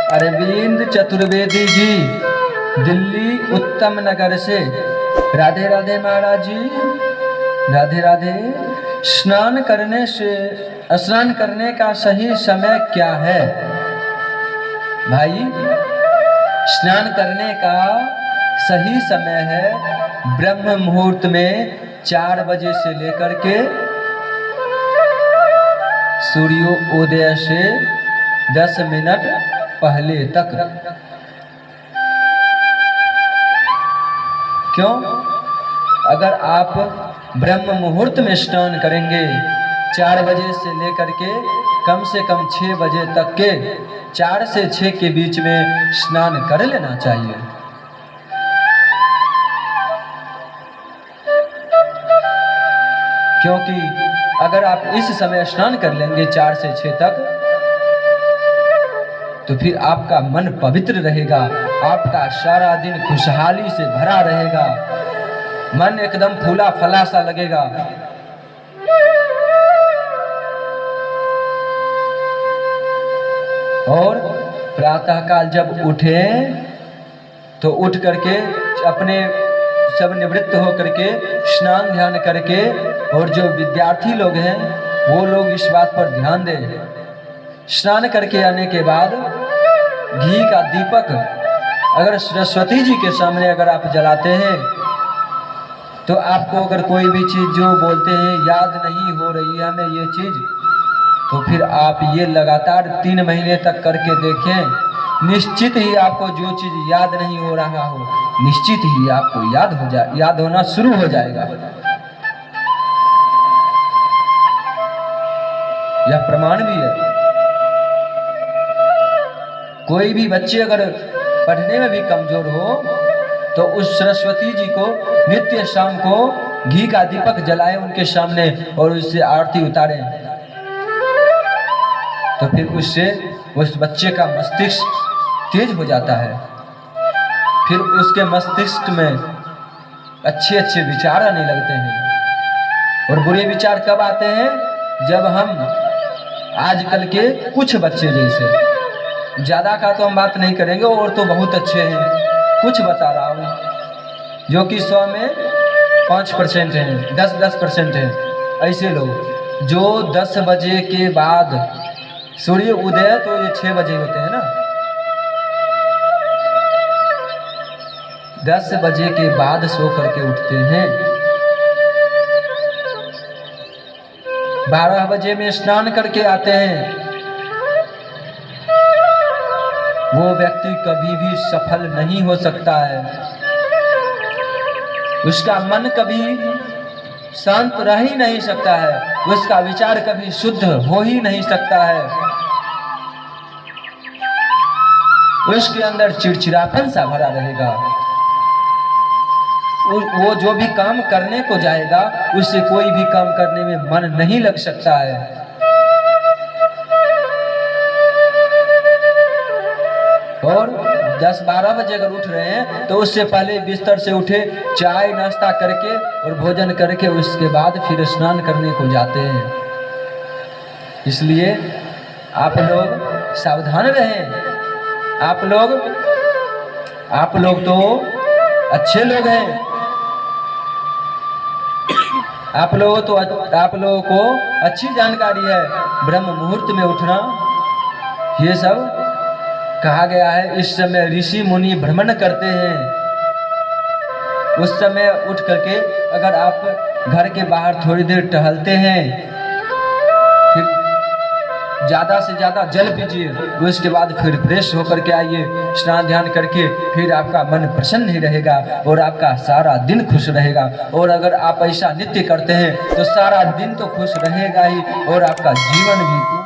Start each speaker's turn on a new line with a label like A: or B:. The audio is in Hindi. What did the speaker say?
A: अरविंद चतुर्वेदी जी, दिल्ली उत्तम नगर से। राधे राधे महाराज जी, राधे राधे। स्नान करने का सही समय क्या है भाई? स्नान करने का सही समय है ब्रह्म मुहूर्त में 4 बजे से लेकर के सूर्योदय से 10 मिनट पहले तक। क्यों? अगर आप ब्रह्म मुहूर्त में स्नान करेंगे 4 बजे से लेकर के कम से कम 6 बजे तक के 4 से 6 के बीच में स्नान कर लेना चाहिए। क्योंकि अगर आप इस समय स्नान कर लेंगे 4 से 6 तक तो फिर आपका मन पवित्र रहेगा, आपका सारा दिन खुशहाली से भरा रहेगा, मन एकदम फूला फला सा लगेगा। और प्रातःकाल जब उठे तो उठ करके अपने सब निवृत्त हो करके स्नान ध्यान करके, और जो विद्यार्थी लोग हैं वो लोग इस बात पर ध्यान दें, स्नान करके आने के बाद घी का दीपक अगर सरस्वती जी के सामने अगर आप जलाते हैं तो आपको अगर कोई भी चीज़ जो बोलते हैं याद नहीं हो रही है हमें ये चीज़, तो फिर आप ये लगातार 3 महीने तक करके देखें, निश्चित ही आपको जो चीज़ याद नहीं हो रहा हो निश्चित ही आपको याद होना शुरू हो जाएगा। यह प्रमाण भी है। कोई भी बच्चे अगर पढ़ने में भी कमजोर हो तो उस सरस्वती जी को नित्य शाम को घी का दीपक जलाएं उनके सामने और उससे आरती उतारें, तो फिर उससे उस बच्चे का मस्तिष्क तेज हो जाता है, फिर उसके मस्तिष्क में अच्छे अच्छे विचार आने लगते हैं। और बुरे विचार कब आते हैं? जब हम आजकल के कुछ बच्चे जैसे, ज़्यादा का तो हम बात नहीं करेंगे और तो बहुत अच्छे हैं, कुछ बता रहा हूँ जो कि 100 में 5% हैं, 10% हैं। ऐसे लोग जो 10 बजे के बाद सूर्य उदय तो ये 6 बजे होते हैं ना, 10 बजे के बाद सो करके उठते हैं, 12 बजे में स्नान करके आते हैं, वो व्यक्ति कभी भी सफल नहीं हो सकता है। उसका मन कभी शांत रह ही नहीं सकता है, उसका विचार कभी शुद्ध हो ही नहीं सकता है, उसके अंदर चिड़चिड़ापन सा भरा रहेगा। वो जो भी काम करने को जाएगा उससे कोई भी काम करने में मन नहीं लग सकता है। और 10-12 बजे अगर उठ रहे हैं तो उससे पहले बिस्तर से उठे, चाय नाश्ता करके और भोजन करके उसके बाद फिर स्नान करने को जाते हैं। इसलिए आप लोग सावधान रहें। आप लोग तो अच्छे लोग हैं, आप लोगों को अच्छी जानकारी है। ब्रह्म मुहूर्त में उठना ये सब कहा गया है। इस समय ऋषि मुनि भ्रमण करते हैं, उस समय उठ करके अगर आप घर के बाहर थोड़ी देर टहलते हैं, फिर ज़्यादा से ज़्यादा जल पीजिए, उसके बाद फिर फ्रेश होकर के आइए, स्नान ध्यान करके, फिर आपका मन प्रसन्न ही रहेगा और आपका सारा दिन खुश रहेगा। और अगर आप ऐसा नित्य करते हैं तो सारा दिन तो खुश रहेगा ही और आपका जीवन भी